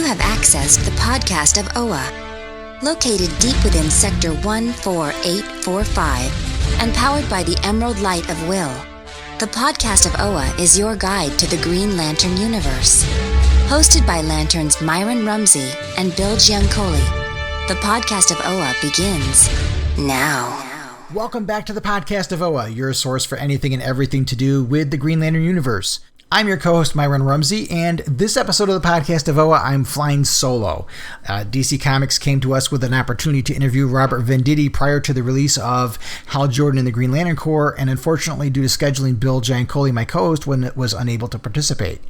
have accessed the podcast of OA. Located deep within Sector 14845 and powered by the Emerald Light of Will, the podcast of OA is your guide to the Green Lantern universe. Hosted by Lanterns Myron Rumsey and Bill Giancoli, the podcast of OA begins now. Welcome back to the podcast of OA, your source for anything and everything to do with the Green Lantern universe. I'm your co-host, Myron Rumsey, and this episode of the podcast of OA, I'm flying solo. DC Comics came to us with an opportunity to interview Robert Venditti prior to the release of Hal Jordan and the Green Lantern Corps, and unfortunately, due to scheduling, Bill Giancoli, my co-host, was unable to participate.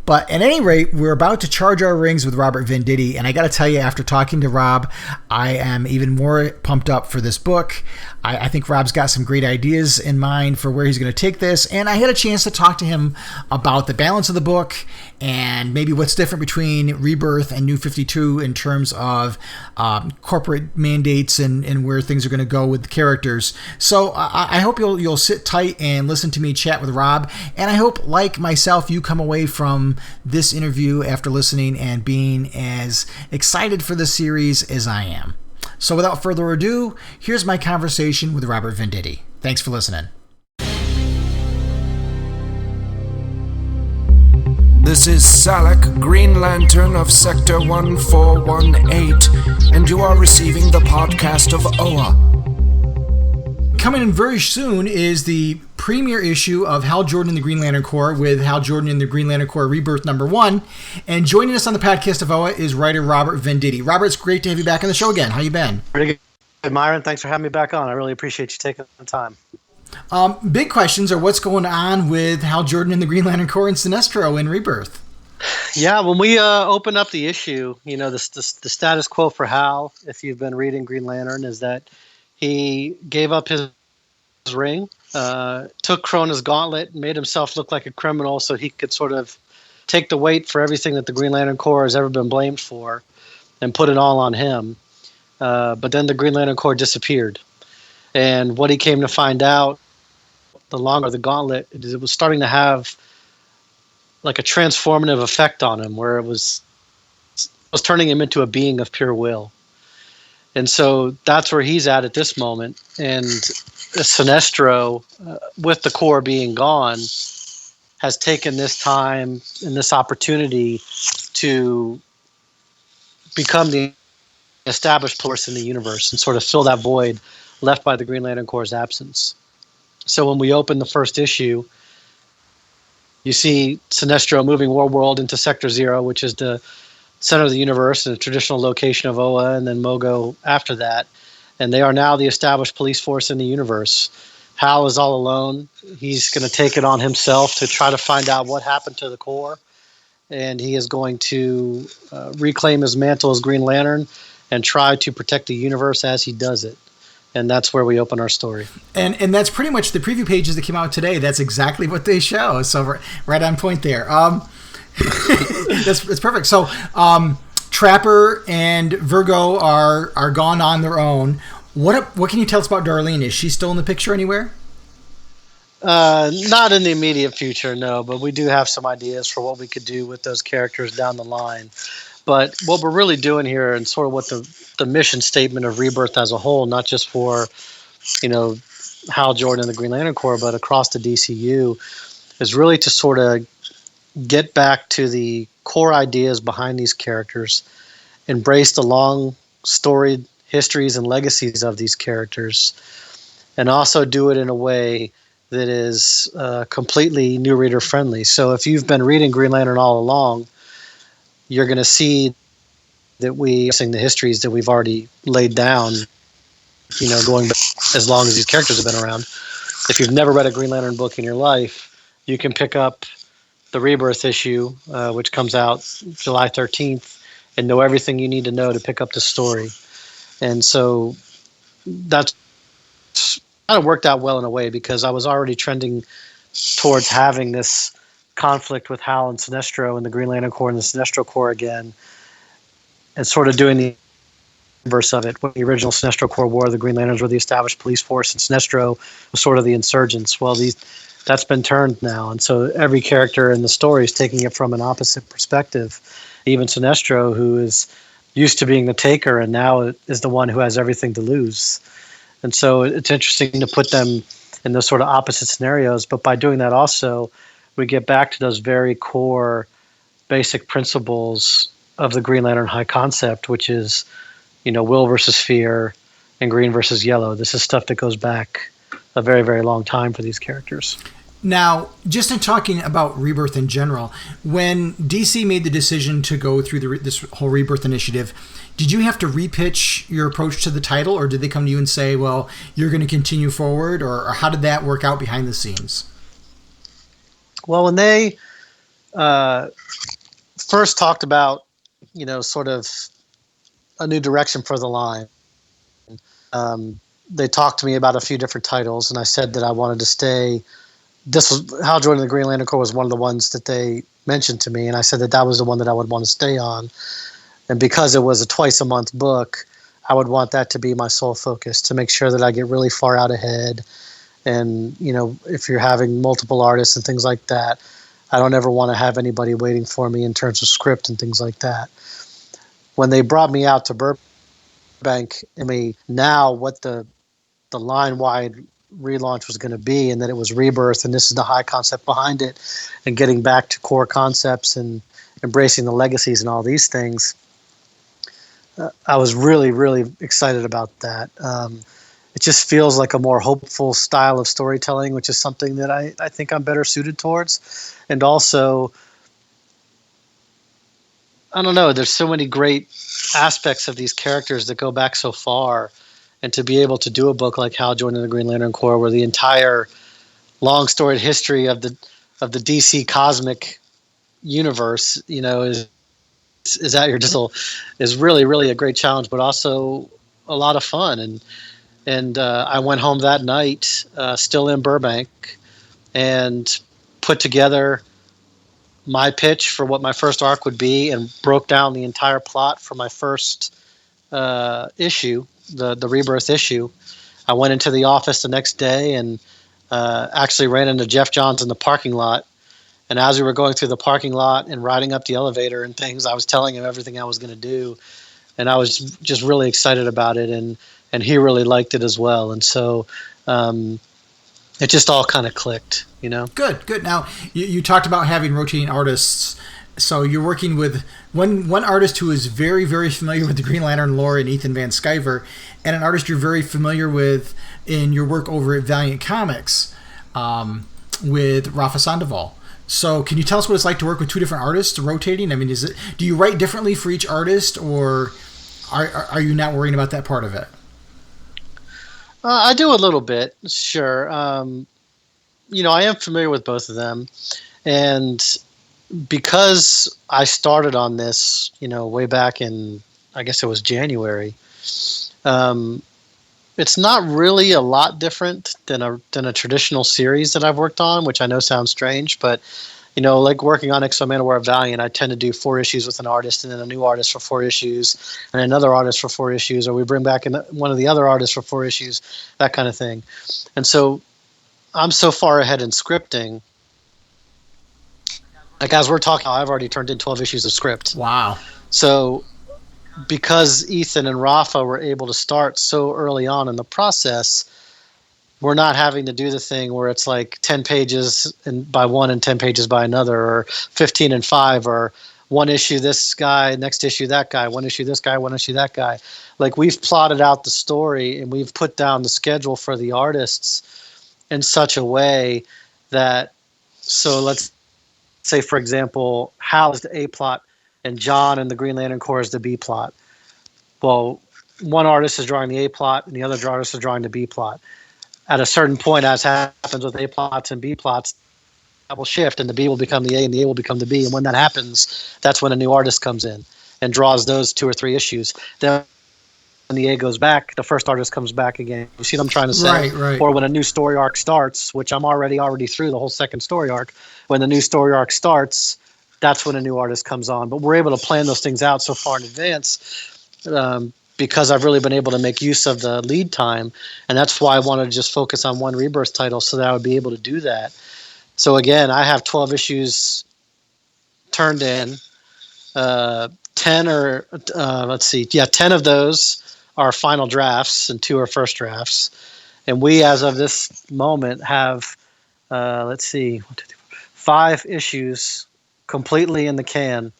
But at any rate, we're about to charge our rings with Robert Venditti, and I got to tell you, after talking to Rob, I am even more pumped up for this book. I think Rob's got some great ideas in mind for where he's going to take this, and I had a chance to talk to him about the balance of the book and maybe what's different between Rebirth and New 52 in terms of corporate mandates and where things are going to go with the characters. So I hope you'll sit tight and listen to me chat with Rob, and I hope, like myself, you come away from this interview after listening and being as excited for the series as I am. So without further ado, here's my conversation with Robert Venditti. Thanks for listening. This is Salak, Green Lantern of Sector 1418, and you are receiving the podcast of OA. Coming in very soon is the premiere issue of Hal Jordan and the Green Lantern Corps with Hal Jordan and the Green Lantern Corps Rebirth #1. And joining us on the podcast of OA is writer Robert Venditti. Robert, it's great to have you back on the show again. How you been? Pretty good, Myron. Thanks for having me back on. I really appreciate you taking the time. Big questions are what's going on with Hal Jordan and the Green Lantern Corps and Sinestro in Rebirth? Yeah, when we open up the issue, you know, the status quo for Hal, if you've been reading Green Lantern, is that he gave up his ring, took Krona's gauntlet, made himself look like a criminal so he could sort of take the weight for everything that the Green Lantern Corps has ever been blamed for and put it all on him. But then the Green Lantern Corps disappeared. And what he came to find out, the longer the gauntlet, it was starting to have like a transformative effect on him, where it was turning him into a being of pure will. And so that's where he's at this moment. And Sinestro, with the Corps being gone, has taken this time and this opportunity to become the established force in the universe and sort of fill that void left by the Green Lantern Corps' absence. So when we open the first issue, you see Sinestro moving World into Sector 0, which is the center of the universe and the traditional location of OA, and then Mogo after that. And they are now the established police force in the universe. Hal is all alone. He's going to take it on himself to try to find out what happened to the Corps. And he is going to reclaim his mantle as Green Lantern and try to protect the universe as he does it. And that's where we open our story. And that's pretty much the preview pages that came out today. That's exactly what they show. So right on point there. That's perfect. So Trapper and Virgo are gone on their own. What can you tell us about Darlene? Is she still in the picture anywhere? Not in the immediate future, no. But we do have some ideas for what we could do with those characters down the line. But what we're really doing here, and sort of what the mission statement of Rebirth as a whole, not just for, you know, Hal Jordan and the Green Lantern Corps, but across the DCU, is really to sort of get back to the core ideas behind these characters, embrace the long storied histories and legacies of these characters, and also do it in a way that is completely new reader friendly. So if you've been reading Green Lantern all along, you're going to see that we are seeing the histories that we've already laid down, you know, going back as long as these characters have been around. If you've never read a Green Lantern book in your life, you can pick up the Rebirth issue, which comes out July 13th, and know everything you need to know to pick up the story. And so that's kind of worked out well in a way, because I was already trending towards having this conflict with Hal and Sinestro and the Green Lantern Corps and the Sinestro Corps again, and sort of doing the inverse of it. When the original Sinestro Corps war, the Green Lanterns were the established police force, and Sinestro was sort of the insurgents. Well, that's been turned now. And so every character in the story is taking it from an opposite perspective. Even Sinestro, who is used to being the taker and now is the one who has everything to lose. And so it's interesting to put them in those sort of opposite scenarios. But by doing that also, we get back to those very core basic principles of the Green Lantern high concept, which is, will versus fear and green versus yellow. This is stuff that goes back a very, very long time for these characters. Now, just in talking about Rebirth in general, when DC made the decision to go through this whole Rebirth Initiative, did you have to repitch your approach to the title, or did they come to you and say, well, you're going to continue forward, or how did that work out behind the scenes? Well, when they first talked about, sort of a new direction for the line, they talked to me about a few different titles, and I said that I wanted to stay. This was Hal Jordan the Green Lantern Corps was one of the ones that they mentioned to me, and I said that was the one that I would want to stay on. And because it was a twice-a-month book, I would want that to be my sole focus, to make sure that I get really far out ahead. And, if you're having multiple artists and things like that, I don't ever want to have anybody waiting for me in terms of script and things like that. When they brought me out to Burbank, now what the line-wide relaunch was going to be, and that it was Rebirth, and this is the high concept behind it, and getting back to core concepts and embracing the legacies and all these things, I was really, really excited about that. It just feels like a more hopeful style of storytelling, which is something that I think I'm better suited towards. And also, I don't know, there's so many great aspects of these characters that go back so far. And to be able to do a book like Hal Jordan and the Green Lantern Corps, where the entire long storied history of the DC cosmic universe, is at your disposal, is really, really a great challenge, but also a lot of fun. And I went home that night, still in Burbank, and put together my pitch for what my first arc would be, and broke down the entire plot for my first issue, the Rebirth issue. I went into the office the next day and actually ran into Jeff Johns in the parking lot. And as we were going through the parking lot and riding up the elevator and things, I was telling him everything I was going to do. And I was just really excited about it. And he really liked it as well. And so it just all kind of clicked, Good. Now, you talked about having rotating artists. So you're working with one artist who is very, very familiar with the Green Lantern lore in Ethan Van Sciver, and an artist you're very familiar with in your work over at Valiant Comics with Rafa Sandoval. So can you tell us what it's like to work with two different artists rotating? I mean, do you write differently for each artist, or are you not worrying about that part of it? I do a little bit, sure. I am familiar with both of them, and because I started on this, way back in, I guess it was January, it's not really a lot different than a traditional series that I've worked on, which I know sounds strange, but like working on X-O Manowar Valiant, I tend to do 4 issues with an artist, and then a new artist for 4 issues, and another artist for 4 issues, or we bring back one of the other artists for 4 issues, that kind of thing. And so I'm so far ahead in scripting. Like as we're talking, I've already turned in 12 issues of script. Wow. So because Ethan and Rafa were able to start so early on in the process, we're not having to do the thing where it's like 10 pages by one and 10 pages by another, or 15 and 5, or one issue this guy, next issue that guy, one issue this guy, one issue that guy. Like we've plotted out the story and we've put down the schedule for the artists in such a way that, so let's say, for example, Hal is the A plot and John and the Green Lantern Corps is the B plot. Well, one artist is drawing the A plot and the other artist is drawing the B plot. At a certain point, as happens with A plots and B plots, that will shift and the B will become the A and the A will become the B. And when that happens, that's when a new artist comes in and draws those 2 or 3 issues. Then when the A goes back, the first artist comes back again. You see what I'm trying to say? Right. Or when a new story arc starts, which I'm already through the whole second story arc, when the new story arc starts, that's when a new artist comes on. But we're able to plan those things out so far in advance because I've really been able to make use of the lead time. And that's why I wanted to just focus on one Rebirth title so that I would be able to do that. So again, I have 12 issues turned in. 10 or let's see, 10 of those are final drafts and 2 are first drafts. And we, as of this moment, have let's see, 5 issues completely in the can,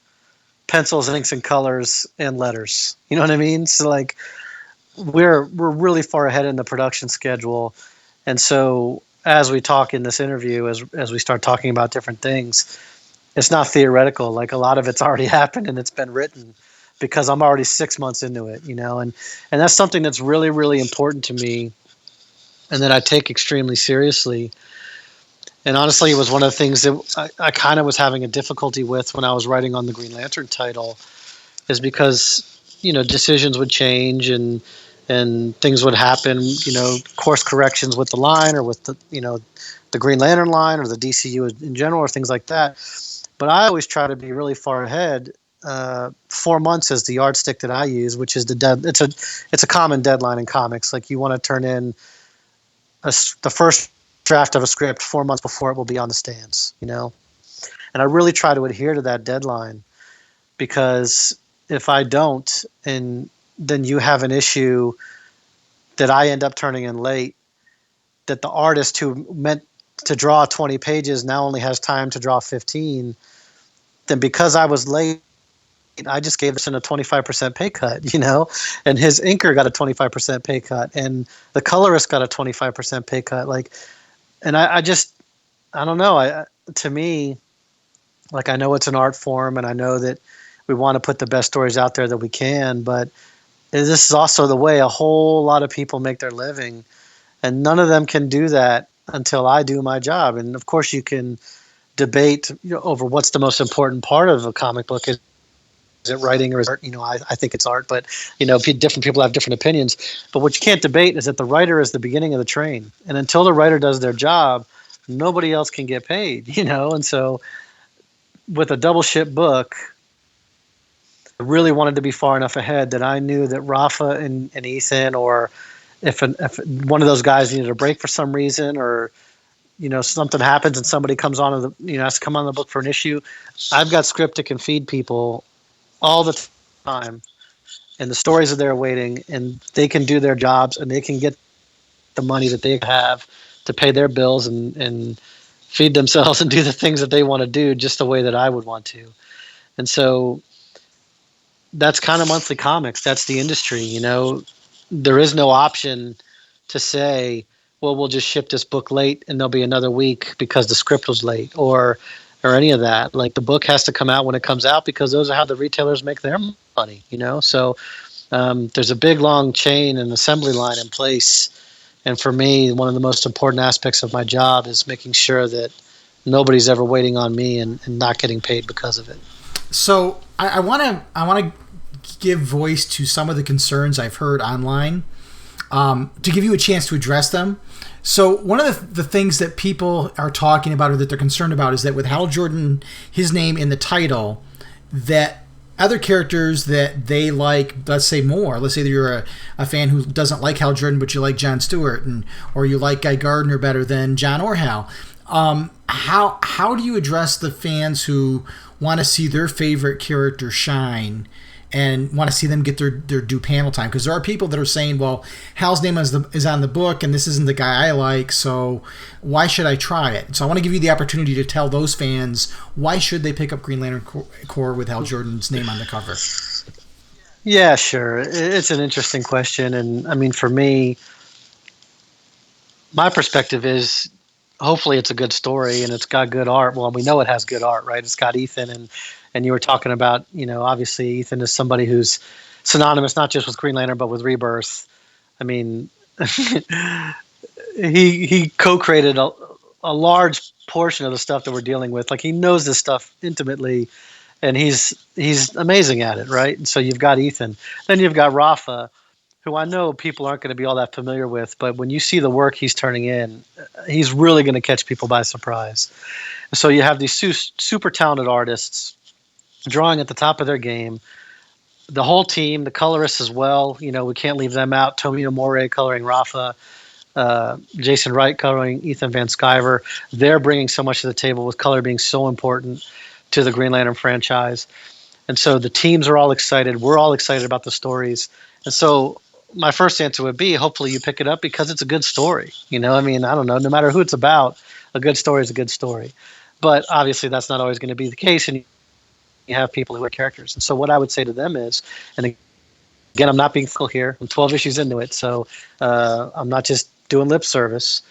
pencils, inks, and colors, and letters. You know what I mean? So like, we're really far ahead in the production schedule, and so as we talk in this interview, as we start talking about different things, it's not theoretical. Like, a lot of it's already happened and it's been written, because I'm already 6 months into it, and that's something that's really, really important to me, and that I take extremely seriously. And honestly, it was one of the things that I kind of was having a difficulty with when I was writing on the Green Lantern title, is because, decisions would change, and things would happen, course corrections with the line, or with the Green Lantern line, or the DCU in general, or things like that. But I always try to be really far ahead. 4 months is the yardstick that I use, which is it's a common deadline in comics. Like, you want to turn in the first draft of a script 4 months before it will be on the stands, and I really try to adhere to that deadline, because if I don't, and then you have an issue that I end up turning in late, that the artist who meant to draw 20 pages now only has time to draw 15, then because I was late, I just gave this in a 25% pay cut, and his inker got a 25% pay cut, and the colorist got a 25% pay cut. Like, and I don't know. To me, like, I know it's an art form, and I know that we want to put the best stories out there that we can, but this is also the way a whole lot of people make their living, and none of them can do that until I do my job. And of course, you can debate over what's the most important part of a comic book. Is it writing, or is it art? I think it's art, but different people have different opinions. But what you can't debate is that the writer is the beginning of the train, and until the writer does their job, nobody else can get paid. And so with a double ship book, I really wanted to be far enough ahead that I knew that Rafa and Ethan, or if one of those guys needed a break for some reason, or something happens and somebody comes on has to come on the book for an issue, I've got script that can feed people all the time, and the stories are there waiting, and they can do their jobs, and they can get the money that they have to pay their bills and feed themselves and do the things that they want to do just the way that I would want to. And so that's kind of monthly comics. That's the industry. There is no option to say, well, we'll just ship this book late and there'll be another week because the script was late, or any of that. Like, the book has to come out when it comes out, because those are how the retailers make their money, So there's a big, long chain and assembly line in place. And for me, one of the most important aspects of my job is making sure that nobody's ever waiting on me and not getting paid because of it. So I want to give voice to some of the concerns I've heard online, to give you a chance to address them. So one of the things that people are talking about, or that they're concerned about, is that with Hal Jordan, his name in the title, that other characters that they like, let's say that you're a fan who doesn't like Hal Jordan, but you like Jon Stewart, or you like Guy Gardner better than John or Hal. How do you address the fans who want to see their favorite character shine and want to see them get their due panel time? Because there are people that are saying, well, Hal's name is on the book, and this isn't the guy I like, so why should I try it? So I want to give you the opportunity to tell those fans, why should they pick up Green Lantern Corps with Hal Jordan's name on the cover? Yeah, sure. It's an interesting question. And I mean, for me, my perspective is, hopefully it's a good story and it's got good art. Well, we know it has good art, right? It's got Ethan, and you were talking about, obviously Ethan is somebody who's synonymous not just with Green Lantern but with Rebirth. I mean, he co-created a large portion of the stuff that we're dealing with. Like, he knows this stuff intimately, and he's amazing at it, right? And so you've got Ethan. Then you've got Rafa, who I know people aren't going to be all that familiar with, but when you see the work he's turning in, he's really going to catch people by surprise. So you have these super talented artists drawing at the top of their game. The whole team, the colorists as well, we can't leave them out. Tomino Morey coloring Rafa. Jason Wright coloring, Ethan Van Sciver. They're bringing so much to the table, with color being so important to the Green Lantern franchise. And so the teams are all excited. We're all excited about the stories. And so my first answer would be, hopefully you pick it up because it's a good story. I don't know, no matter who it's about, a good story is a good story. But obviously that's not always going to be the case. And you have people who are characters. And so what I would say to them is, and again, I'm not being full here. I'm 12 issues into it. So I'm not just doing lip service.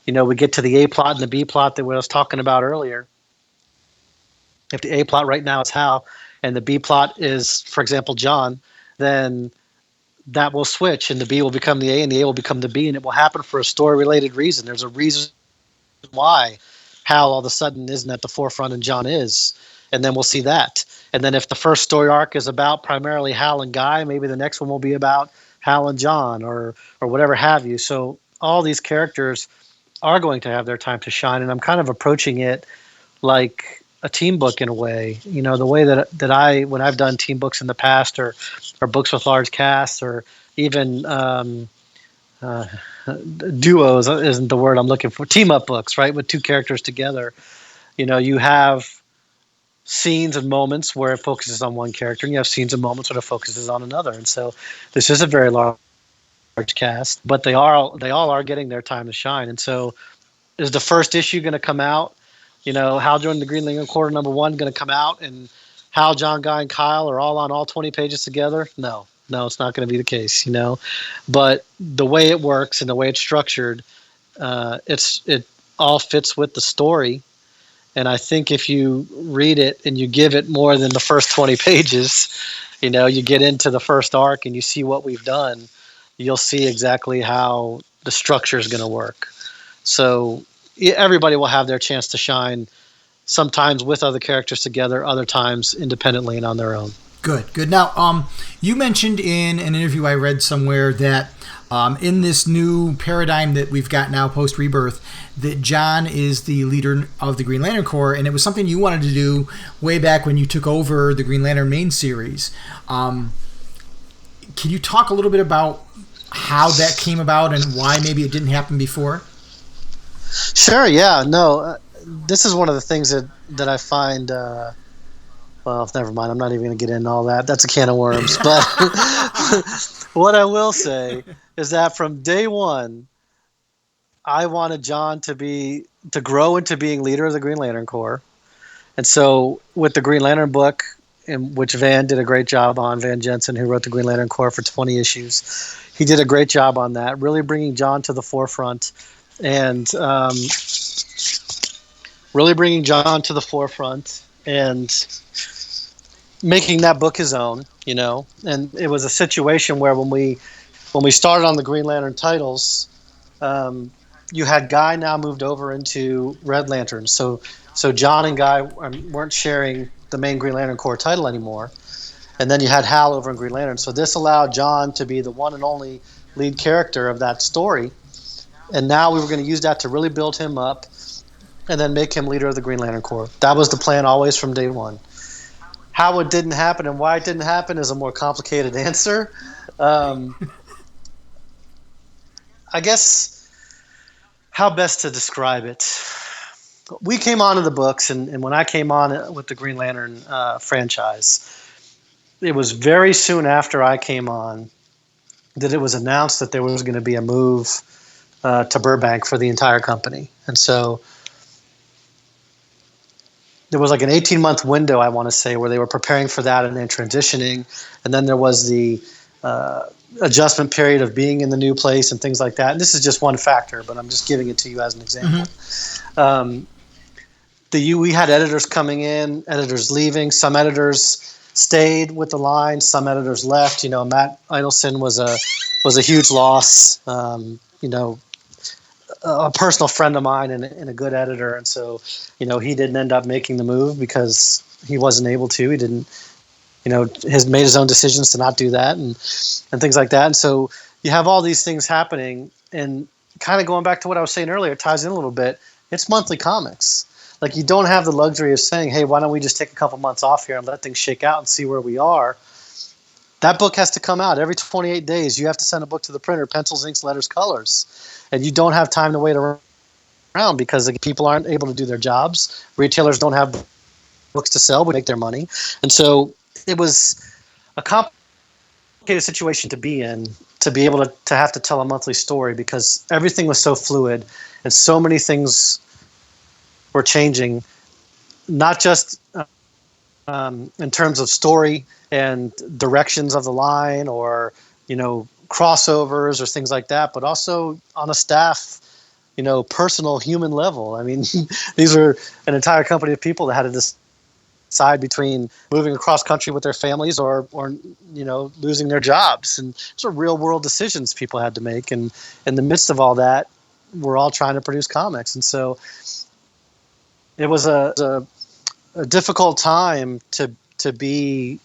We get to the A plot and the B plot that I was talking about earlier. If the A plot right now is Hal, and the B plot is, for example, John, then that will switch, and the B will become the A, and the A will become the B, and it will happen for a story-related reason. There's a reason why Hal all of a sudden isn't at the forefront and John is, and then we'll see that. And then if the first story arc is about primarily Hal and Guy, maybe the next one will be about Hal and John, or whatever have you. So all these characters are going to have their time to shine, and I'm kind of approaching it like a team book in a way. The way that I, when I've done team books in the past, or books with large casts, or even duos isn't the word I'm looking for, team up books, right, with two characters together. You have scenes and moments where it focuses on one character, and you have scenes and moments where it focuses on another. And so this is a very large cast, but they all are getting their time to shine. And so is the first issue going to come out, Hal joining the Green Lantern Corps #1 going to come out, and Hal, John, Guy, and Kyle are all on all 20 pages together? No, it's not going to be the case, But the way it works and the way it's structured, it all fits with the story. And I think if you read it and you give it more than the first 20 pages, you get into the first arc and you see what we've done, you'll see exactly how the structure is going to work. So everybody will have their chance to shine, sometimes with other characters together, other times independently and on their own. Good. Now, you mentioned in an interview I read somewhere that in this new paradigm that we've got now post-Rebirth, that John is the leader of the Green Lantern Corps, and it was something you wanted to do way back when you took over the Green Lantern main series. Can you talk a little bit about how that came about and why maybe it didn't happen before? Sure, yeah. No, this is one of the things that I find... well, never mind. I'm not even going to get into all that. That's a can of worms. But what I will say is that from day one, I wanted John to grow into being leader of the Green Lantern Corps. And so with the Green Lantern book, in which Van did a great job on, Van Jensen, who wrote the Green Lantern Corps for 20 issues, he did a great job on that, really bringing John to the forefront. And making that book his own, and it was a situation where when we started on the Green Lantern titles, you had Guy now moved over into Red Lantern, so John and Guy weren't sharing the main Green Lantern Corps title anymore, and then you had Hal over in Green Lantern. So this allowed John to be the one and only lead character of that story, and now we were going to use that to really build him up, and then make him leader of the Green Lantern Corps. That was the plan always from day one. How it didn't happen and why it didn't happen is a more complicated answer. I guess how best to describe it. We came onto the books, and when I came on with the Green Lantern franchise, it was very soon after I came on that it was announced that there was going to be a move to Burbank for the entire company. And so there was like an 18-month window, I want to say, where they were preparing for that and then transitioning. And then there was the adjustment period of being in the new place and things like that. And this is just one factor, but I'm just giving it to you as an example. Mm-hmm. We had editors coming in, editors leaving. Some editors stayed with the line. Some editors left. Matt Idelson was a huge loss. A personal friend of mine and a good editor, and so he didn't end up making the move because he wasn't able to. He didn't, made his own decisions to not do that and things like that. And so you have all these things happening, and kind of going back to what I was saying earlier, it ties in a little bit. It's monthly comics. Like, you don't have the luxury of saying, hey, why don't we just take a couple months off here and let things shake out and see where we are. that book has to come out every 28 days. You have to send a book to the printer, pencils, inks, letters, colors, and you don't have time to wait around because people aren't able to do their jobs. Retailers don't have books to sell, but make their money. And so it was a complicated situation to be in, to be able to have to tell a monthly story, because everything was so fluid and so many things were changing, not just in terms of story and directions of the line, or crossovers or things like that, but also on a staff, personal human level. I mean, these are an entire company of people that had to decide between moving across country with their families or losing their jobs, and those are real world decisions people had to make. And in the midst of all that, we're all trying to produce comics, and so it was a difficult time to be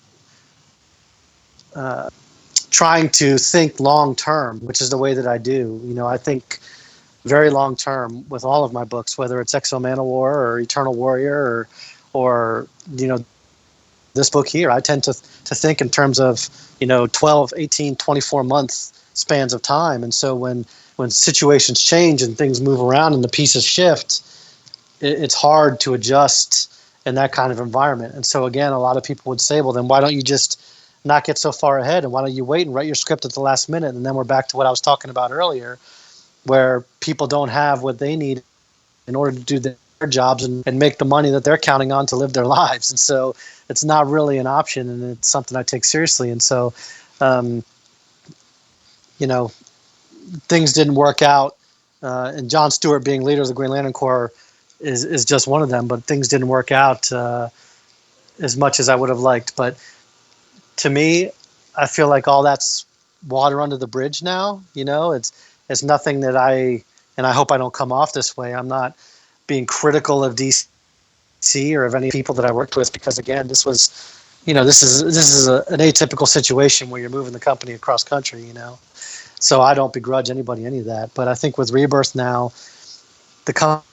trying to think long term, which is the way that I do. I think very long term with all of my books, whether it's Exo Manowar or Eternal Warrior or this book here. I tend to think in terms of 12, 18, 24 month spans of time. And so when situations change and things move around and the pieces shift, it's hard to adjust in that kind of environment. And so again, a lot of people would say, well, then why don't you just not get so far ahead, and why don't you wait and write your script at the last minute? And then we're back to what I was talking about earlier, where people don't have what they need in order to do their jobs and make the money that they're counting on to live their lives. And so it's not really an option, and it's something I take seriously. And so, things didn't work out, and John Stewart being leader of the Green Lantern Corps is just one of them, but things didn't work out as much as I would have liked. But to me, I feel like all that's water under the bridge now. It's nothing that and I hope I don't come off this way, I'm not being critical of DC or of any people that I worked with, because again, this was, this is an atypical situation where you're moving the company across country, so I don't begrudge anybody any of that. But I think with Rebirth now, the company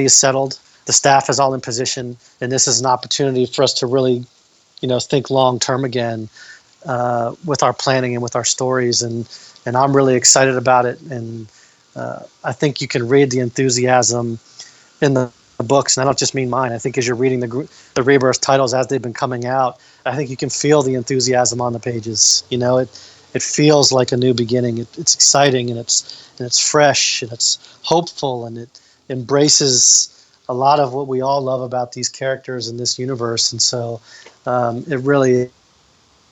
is settled, the staff is all in position, and this is an opportunity for us to really, think long term again with our planning and with our stories, and I'm really excited about it. And I think you can read the enthusiasm in the books, and I don't just mean mine. I think as you're reading the Rebirth titles as they've been coming out, I think you can feel the enthusiasm on the pages. It feels like a new beginning. It's exciting, and it's fresh, and it's hopeful, and it embraces a lot of what we all love about these characters in this universe. And so it really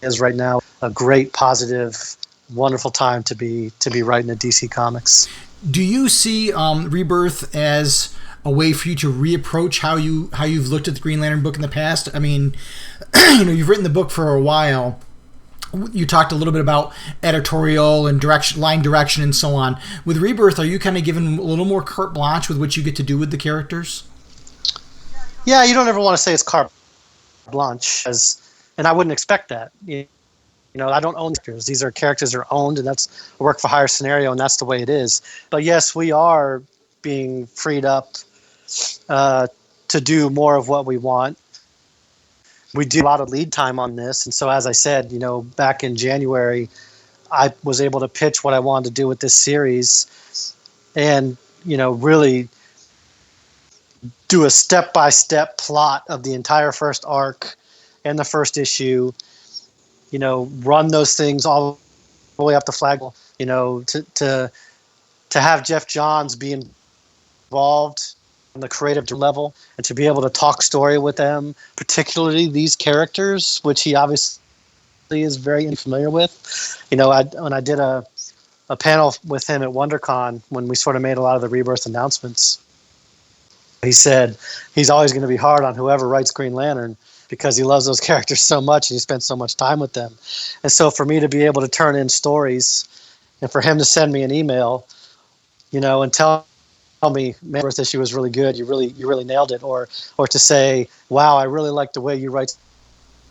is right now a great, positive, wonderful time to be writing a DC Comics. Do you see Rebirth as a way for you to reapproach how you've looked at the Green Lantern book in the past? I mean, you've written the book for a while. You talked a little bit about editorial and line direction and so on. With Rebirth, are you kind of given a little more carte blanche with what you get to do with the characters? Yeah, you don't ever want to say it's carte blanche, and I wouldn't expect that. I don't own characters. These are characters that are owned, and that's a work for hire scenario, and that's the way it is. But yes, we are being freed up to do more of what we want. We do a lot of lead time on this. And so, as I said, back in January, I was able to pitch what I wanted to do with this series and, really do a step-by-step plot of the entire first arc and the first issue, run those things all the way up the flagpole, to have Jeff Johns be involved on the creative level and to be able to talk story with them, particularly these characters, which he obviously is very familiar with. When I did a panel with him at WonderCon, when we sort of made a lot of the Rebirth announcements, he said he's always going to be hard on whoever writes Green Lantern because he loves those characters so much and he spent so much time with them. And so for me to be able to turn in stories and for him to send me an email, and tell me, man, this issue was really good, you really nailed it, or to say, wow, I really like the way you write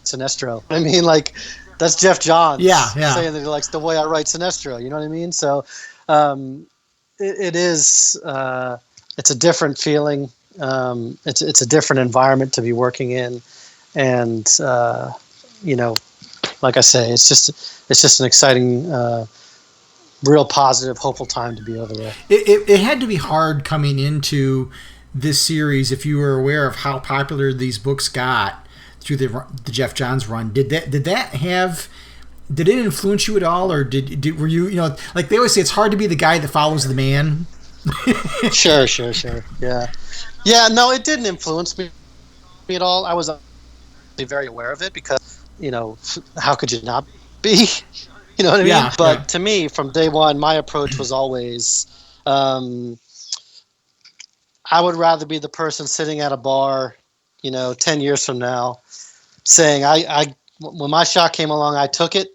Sinestro. I mean, like, that's Jeff Johns saying that he likes the way I write Sinestro. You know what I mean? So it is it's a different feeling. It's a different environment to be working in, and like I say, it's just an exciting, real positive, hopeful time to be over there. It had to be hard coming into this series if you were aware of how popular these books got through the Jeff Johns run. Did it influence you at all, or were you like they always say, it's hard to be the guy that follows the man? Sure. Yeah. No, it didn't influence me at all. I was very aware of it because, how could you not be? You know what I mean? Yeah, but to me, from day one, my approach was always, I would rather be the person sitting at a bar, 10 years from now, saying, when my shot came along, I took it.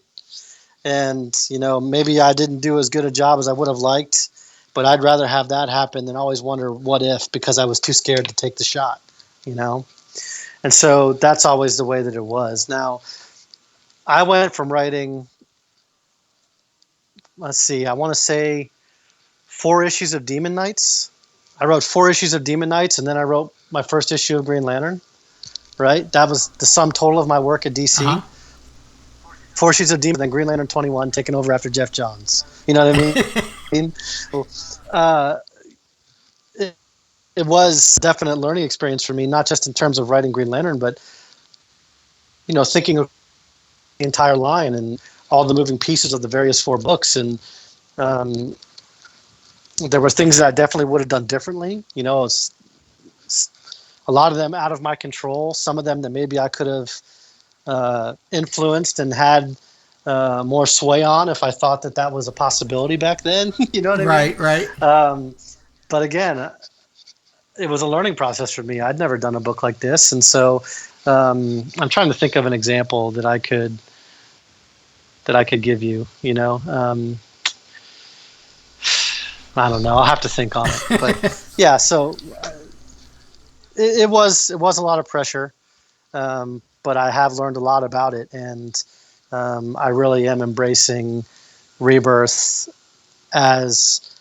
And, maybe I didn't do as good a job as I would have liked, but I'd rather have that happen than always wonder what if, because I was too scared to take the shot, And so that's always the way that it was. Now, I went from writing, I want to say 4 issues of Demon Knights. I wrote 4 issues of Demon Knights, and then I wrote my first issue of Green Lantern, right? That was the sum total of my work at DC. Uh-huh. 4 issues of Demon, then Green Lantern 21, taken over after Jeff Johns. You know what I mean? It was a definite learning experience for me, not just in terms of writing Green Lantern, but, thinking of the entire line and all the moving pieces of the various 4 books. And there were things that I definitely would have done differently. A lot of them out of my control, some of them that maybe I could have influenced and had more sway on if I thought that was a possibility back then. You know what I mean? Right. But again, it was a learning process for me. I'd never done a book like this. And so I'm trying to think of an example that I could give you, I don't know. I'll have to think on it. But yeah, so it was a lot of pressure. But I have learned a lot about it, and I really am embracing Rebirth as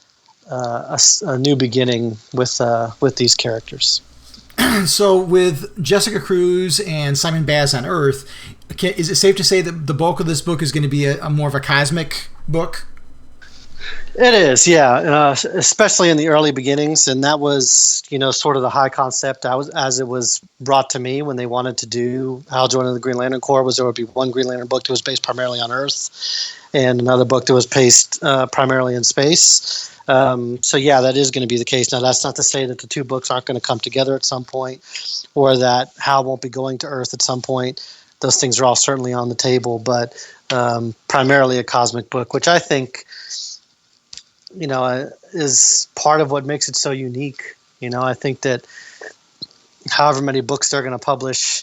a new beginning with these characters. So with Jessica Cruz and Simon Baz on Earth, is it safe to say that the bulk of this book is going to be a more of a cosmic book? It is, yeah, especially in the early beginnings, and that was, sort of the high concept as it was brought to me when they wanted to do Hal Jordan and the Green Lantern Corps. There would be one Green Lantern book that was based primarily on Earth, and another book that was based primarily in space. So yeah, that is going to be the case. Now, that's not to say that the 2 books aren't going to come together at some point, or that Hal won't be going to Earth at some point. Those things are all certainly on the table, but primarily a cosmic book, which I think, is part of what makes it so unique. I think that however many books they're going to publish,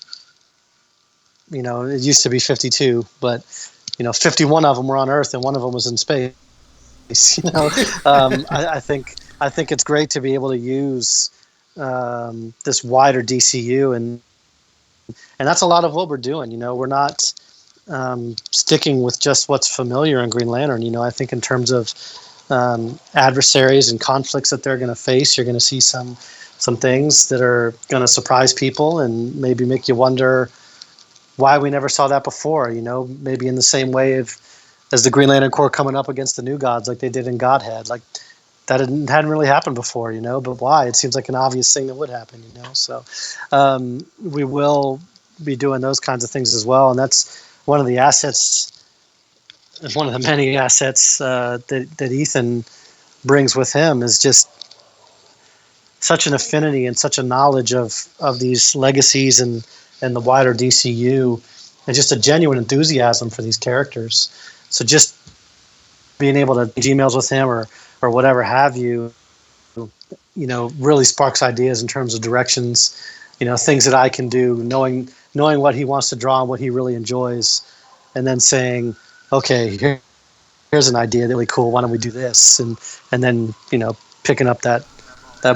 it used to be 52, but 51 of them were on Earth and one of them was in space. I think it's great to be able to use this wider DCU, and that's a lot of what we're doing. We're not sticking with just what's familiar in Green Lantern. I think in terms of adversaries and conflicts that they're going to face, you're going to see some things that are going to surprise people and maybe make you wonder why we never saw that before. Maybe in the same way as the Green Lantern Corps coming up against the New Gods like they did in Godhead. Like that hadn't really happened before, but why? It seems like an obvious thing that would happen, So we will be doing those kinds of things as well, and that's one of the assets. One of the many assets that Ethan brings with him is just such an affinity and such a knowledge of these legacies and the wider DCU, and just a genuine enthusiasm for these characters. So just being able to emails with him or whatever have you, really sparks ideas in terms of directions, things that I can do, knowing what he wants to draw and what he really enjoys, and then saying, okay, here's an idea really cool. Why don't we do this? And then, picking up that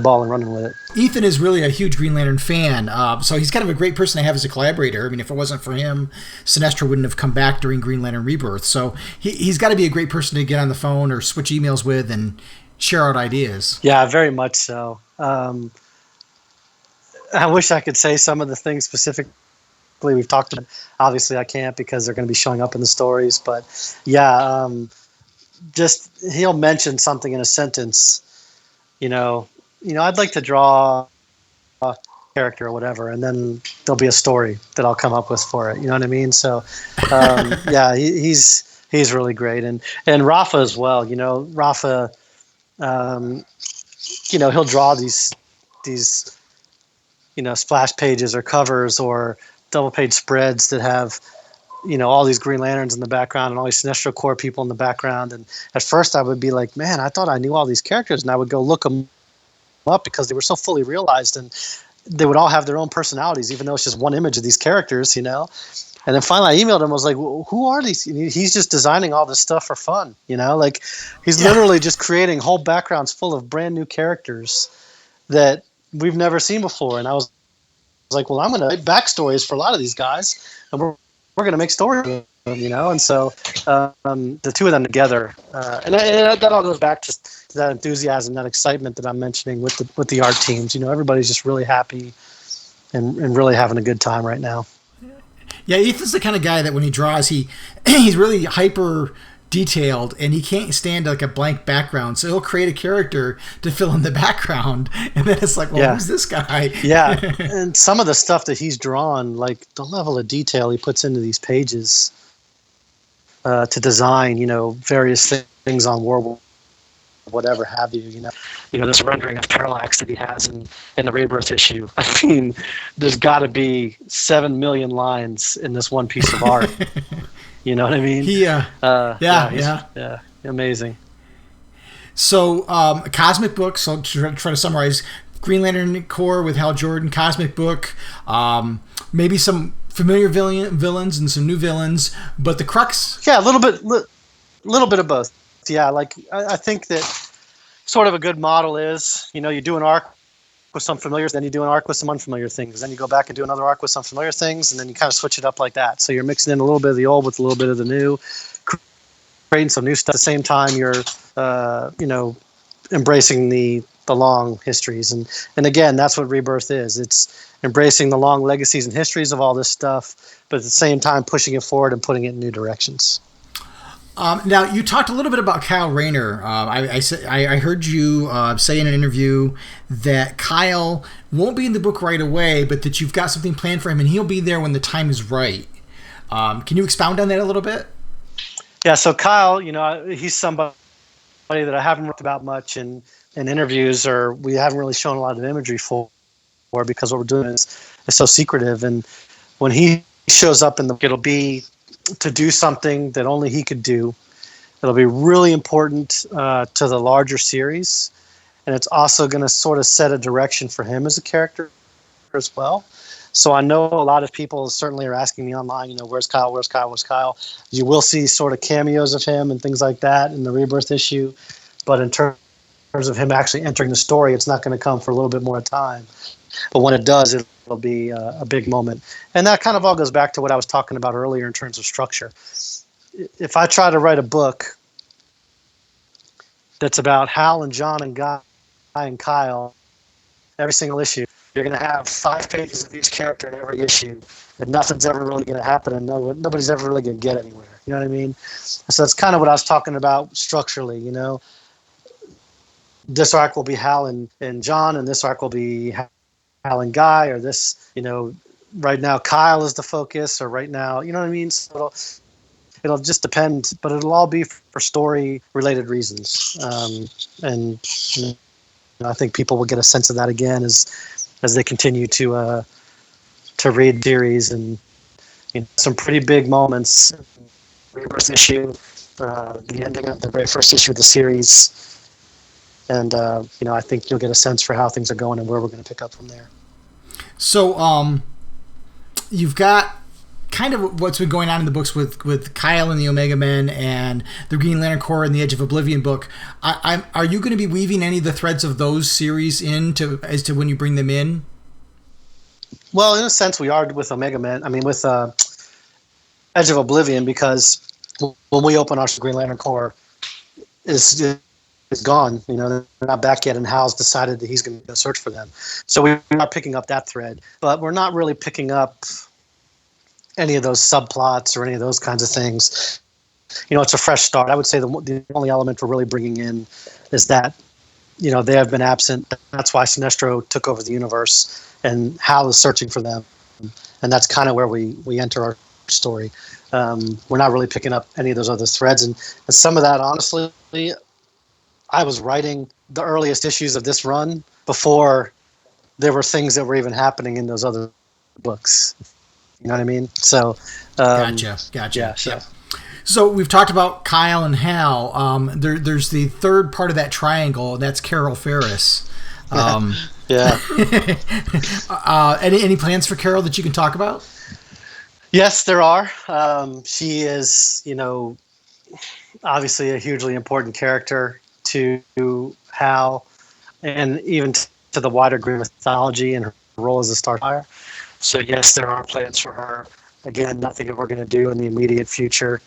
ball and running with it. Ethan is really a huge Green Lantern fan, so he's kind of a great person to have as a collaborator. I mean, if it wasn't for him, Sinestro wouldn't have come back during Green Lantern Rebirth. So he's got to be a great person to get on the phone or switch emails with and share out ideas. Yeah, very much so. I wish I could say some of the things specifically we've talked about. Obviously, I can't because they're going to be showing up in the stories. But yeah, just he'll mention something in a sentence. I'd like to draw a character or whatever, and then there'll be a story that I'll come up with for it. You know what I mean? So, yeah, he's really great, and Rafa as well. Rafa, he'll draw these splash pages or covers or double page spreads that have all these Green Lanterns in the background and all these Sinestro Corps people in the background. And at first I would be like, man, I thought I knew all these characters, and I would go look them up because they were so fully realized and they would all have their own personalities, even though it's just one image of these characters. And then finally I emailed him. I was like, well, who are these? And he's just designing all this stuff for fun. Like he's literally just creating whole backgrounds full of brand new characters that we've never seen before. And I was like, well, I'm going to write backstories for a lot of these guys, and we're going to make stories with them, And so the two of them together, and that all goes back to that enthusiasm, that excitement that I'm mentioning with the art teams. Everybody's just really happy and really having a good time right now. Yeah, Ethan's the kind of guy that when he draws, he's really hyper detailed, and he can't stand like a blank background, so he'll create a character to fill in the background, and then it's like, well, who's this guy? Yeah. And some of the stuff that he's drawn, like the level of detail he puts into these pages to design various things on World, whatever have you. This rendering of Parallax that he has in the Rebirth issue. I mean, there's got to be 7 million lines in this one piece of art. You know what I mean? Yeah, amazing. So, a cosmic book. So, to try to summarize, Green Lantern Corps with Hal Jordan, cosmic book. Maybe some familiar villains and some new villains, but the crux. Yeah, a little bit of both. Yeah, like I think that sort of a good model is, you do an arc with some familiars, then you do an arc with some unfamiliar things, then you go back and do another arc with some familiar things, and then you kind of switch it up like that. So you're mixing in a little bit of the old with a little bit of the new, creating some new stuff. At the same time, you're embracing the long histories, and again, that's what Rebirth is. It's embracing the long legacies and histories of all this stuff, but at the same time pushing it forward and putting it in new directions. Now, you talked a little bit about Kyle Rayner. I heard you say in an interview that Kyle won't be in the book right away, but that you've got something planned for him, and he'll be there when the time is right. Can you expound on that a little bit? Yeah, so Kyle, he's somebody that I haven't written about much in interviews, or we haven't really shown a lot of imagery for because what we're doing is so secretive. And when he shows up in the book, it'll be to do something that only he could do. It'll be really important to the larger series, and it's also going to sort of set a direction for him as a character as well. So I know a lot of people certainly are asking me online, where's Kyle, where's Kyle, where's Kyle? You will see sort of cameos of him and things like that in the Rebirth issue, but in terms of him actually entering the story, it's not going to come for a little bit more time. But when it does, it'll be a big moment. And that kind of all goes back to what I was talking about earlier in terms of structure. If I try to write a book that's about Hal and John and Guy and Kyle, every single issue, you're going to have 5 pages of each character in every issue, and nothing's ever really going to happen, and nobody's ever really going to get anywhere. You know what I mean? So that's kind of what I was talking about structurally, This arc will be Hal and John, and this arc will be Hal and Guy, or this, right now Kyle is the focus, or right now, you know what I mean? So it'll just depend, but it'll all be for story-related reasons. And I think people will get a sense of that again as they continue to read series, and some pretty big moments. Rebirth issue, the ending of the very first issue of the series. And, I think you'll get a sense for how things are going and where we're going to pick up from there. So, you've got kind of what's been going on in the books with Kyle and the Omega Men and the Green Lantern Corps and the Edge of Oblivion book. Are you going to be weaving any of the threads of those series as to when you bring them in? Well, in a sense, we are with Omega Men. I mean, with Edge of Oblivion, because when we open our Green Lantern Corps, is gone. They're not back yet, and Hal's decided that he's going to go search for them. So we are picking up that thread, but we're not really picking up any of those subplots or any of those kinds of things. It's a fresh start. I would say the only element we're really bringing in is that, they have been absent. That's why Sinestro took over the universe, and Hal is searching for them. And that's kind of where we enter our story. We're not really picking up any of those other threads. And some of that, honestly, I was writing the earliest issues of this run before there were things that were even happening in those other books. You know what I mean? So, Gotcha. Yeah. So we've talked about Kyle and Hal. There's the third part of that triangle, and that's Carol Ferris. Yeah. Any plans for Carol that you can talk about? Yes, there are. She is, obviously a hugely important character to Hal, and even to the wider Green mythology and her role as a Starfire. So yes, there are plans for her. Again, nothing that we're going to do in the immediate future.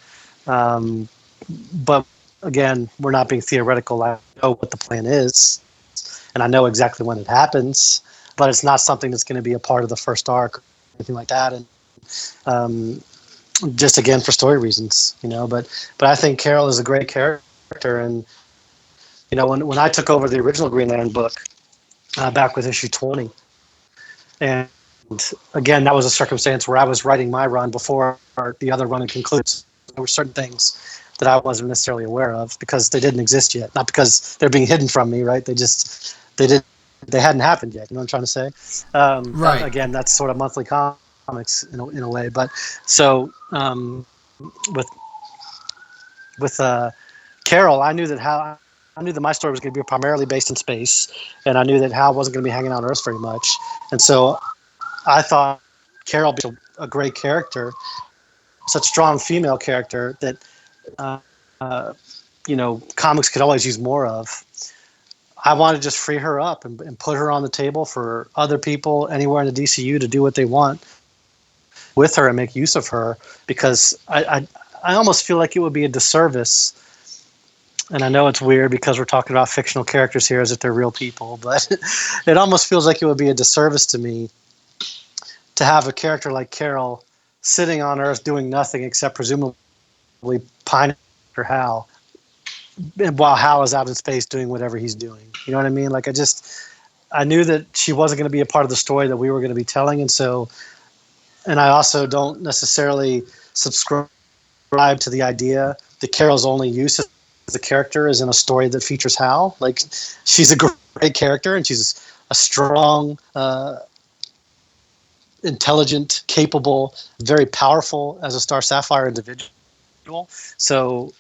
But again, we're not being theoretical. I know what the plan is, and I know exactly when it happens, but it's not something that's going to be a part of the first arc or anything like that. And just again, for story reasons, but I think Carol is a great character. And, when I took over the original Green Lantern book, back with issue 20, and again, that was a circumstance where I was writing my run before the other run concludes. There were certain things that I wasn't necessarily aware of because they didn't exist yet. Not because they're being hidden from me, right? They hadn't happened yet. You know what I'm trying to say? Right. Again, that's sort of monthly comics in a way. But so with Carol, I knew that my story was going to be primarily based in space, and I knew that Hal wasn't going to be hanging out on Earth very much, and so I thought Carol would be a great character, such strong female character that comics could always use more of. I wanted to just free her up and put her on the table for other people anywhere in the DCU to do what they want with her and make use of her, because I almost feel like it would be a disservice. And I know it's weird because we're talking about fictional characters here as if they're real people, but it almost feels like it would be a disservice to me to have a character like Carol sitting on Earth doing nothing except presumably pining for Hal, while Hal is out in space doing whatever he's doing. You know what I mean? Like, I knew that she wasn't going to be a part of the story that we were going to be telling, and I also don't necessarily subscribe to the idea that Carol's only use as a character is in a story that features Hal. Like, she's a great character, and she's a strong, intelligent, capable, very powerful as a Star Sapphire individual. So,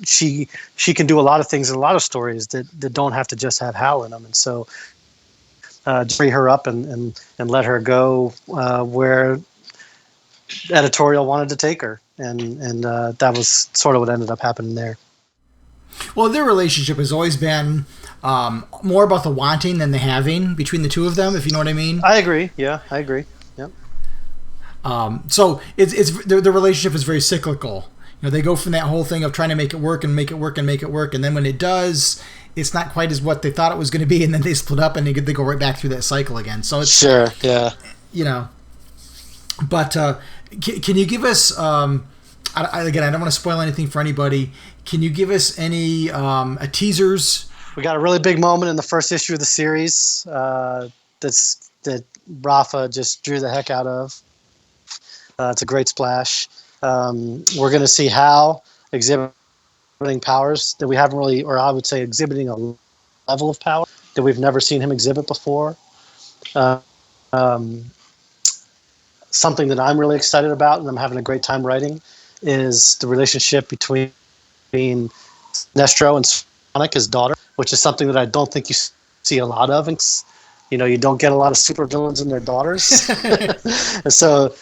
she can do a lot of things in a lot of stories that don't have to just have Hal in them. And so, free her up and let her go where editorial wanted to take her. And that was sort of what ended up happening there. Well, their relationship has always been more about the wanting than the having between the two of them, if you know what I mean. I agree. Yeah, I agree. Yep. So it's the relationship is very cyclical. They go from that whole thing of trying to make it work and make it work and make it work, and then when it does, it's not quite as what they thought it was going to be, and then they split up and they go right back through that cycle again. So it's sure, yeah. But can you give us? Again, I don't want to spoil anything for anybody. Can you give us any teasers? We got a really big moment in the first issue of the series that Rafa just drew the heck out of. It's a great splash. We're going to see Hal exhibiting powers that we haven't really, or I would say exhibiting a level of power that we've never seen him exhibit before. Something that I'm really excited about and I'm having a great time writing is the relationship between Sinestro and Sonic, his daughter, which is something that I don't think you see a lot of. You don't get a lot of supervillains and their daughters. And so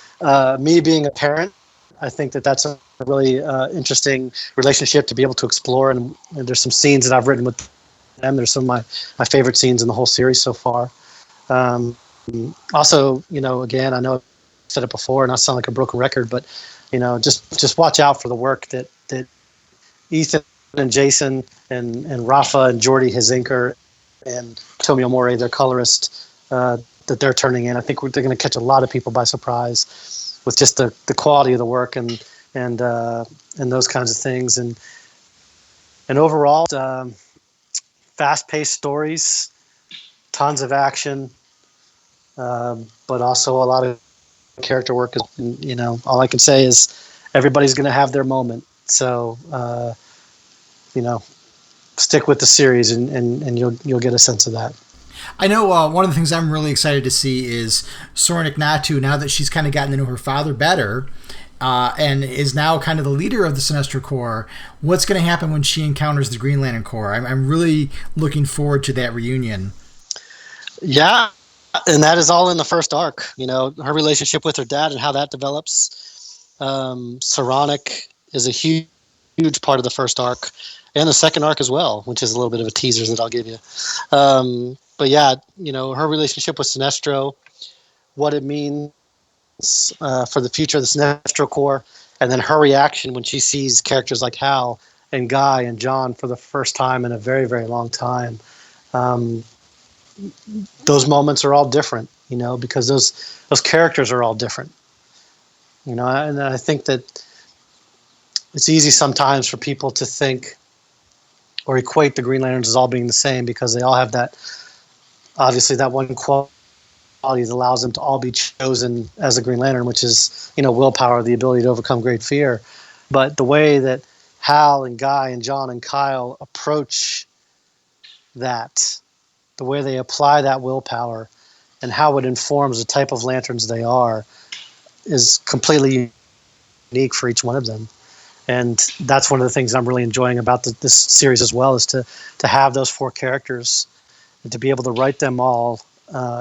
me being a parent, I think that's a really interesting relationship to be able to explore. And there's some scenes that I've written with them. There's some of my favorite scenes in the whole series so far. Also, again, I know I've said it before and I sound like a broken record, but, just watch out for the work that Ethan and Jason and Rafa and Jordi, his inker, and Tomio Morey, their colorist, that they're turning in. I think they're going to catch a lot of people by surprise with just the quality of the work and those kinds of things. And overall, fast-paced stories, tons of action, but also a lot of character work. All I can say is everybody's going to have their moment. So, stick with the series and you'll get a sense of that. I know one of the things I'm really excited to see is Soranik Natu, now that she's kind of gotten to know her father better, and is now kind of the leader of the Sinestro Corps. What's going to happen when she encounters the Green Lantern Corps? I'm really looking forward to that reunion. Yeah, and that is all in the first arc. Her relationship with her dad and how that develops. Soranik is a huge part of the first arc and the second arc as well, which is a little bit of a teaser that I'll give you. But yeah, her relationship with Sinestro, what it means for the future of the Sinestro Corps, and then her reaction when she sees characters like Hal and Guy and John for the first time in a very, very long time. Those moments are all different, because those characters are all different. And I think that it's easy sometimes for people to think or equate the Green Lanterns as all being the same, because they all have that one quality that allows them to all be chosen as a Green Lantern, which is, willpower, the ability to overcome great fear. But the way that Hal and Guy and John and Kyle approach that, the way they apply that willpower and how it informs the type of lanterns they are, is completely unique for each one of them. And that's one of the things I'm really enjoying about this series as well, is to have those four characters and to be able to write them all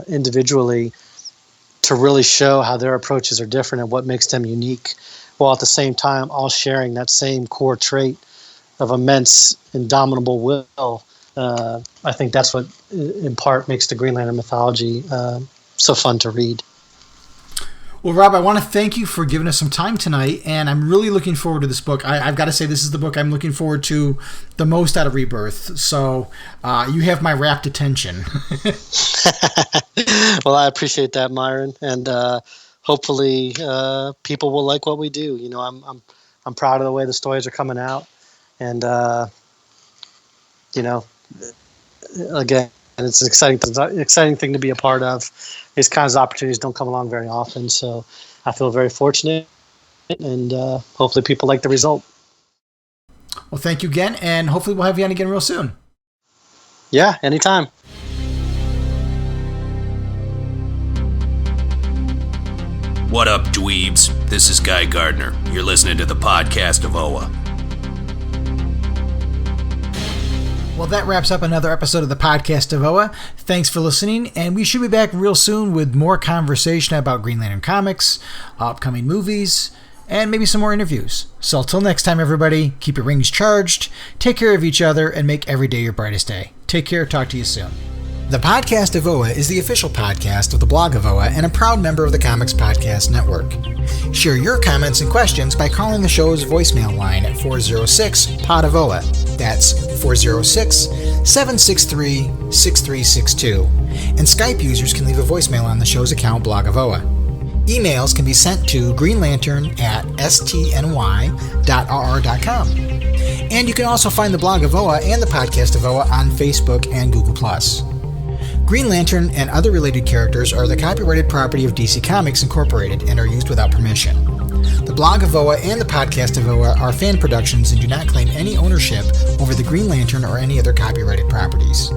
individually, to really show how their approaches are different and what makes them unique, while at the same time all sharing that same core trait of immense, indomitable will. I think that's what, in part, makes the Green Lantern mythology so fun to read. Well, Rob, I want to thank you for giving us some time tonight, and I'm really looking forward to this book. I've got to say, this is the book I'm looking forward to the most out of Rebirth, so you have my rapt attention. Well, I appreciate that, Myron, and hopefully people will like what we do. I'm proud of the way the stories are coming out, and again, and it's an exciting thing to be a part of. These kinds of opportunities don't come along very often, so I feel very fortunate, and hopefully people like the result. Well, thank you again, and hopefully we'll have you on again real soon. Yeah, anytime. What up, dweebs? This is Guy Gardner. You're listening to the podcast of OA. Well, that wraps up another episode of the podcast of OA. Thanks for listening, and we should be back real soon with more conversation about Green Lantern comics, upcoming movies, and maybe some more interviews. So until next time, everybody, keep your rings charged, take care of each other, and make every day your brightest day. Take care. Talk to you soon. The Podcast of OA is the official podcast of the blog of OA and a proud member of the Comics Podcast Network. Share your comments and questions by calling the show's voicemail line at 406-POD-OA. That's 406-763-6362. And Skype users can leave a voicemail on the show's account, Blog of OA. Emails can be sent to greenlantern@stny.rr.com. And you can also find the Blog of OA and the Podcast of OA on Facebook and Google+. Green Lantern and other related characters are the copyrighted property of DC Comics Incorporated and are used without permission. The Blog of OA and the Podcast of OA are fan productions and do not claim any ownership over the Green Lantern or any other copyrighted properties.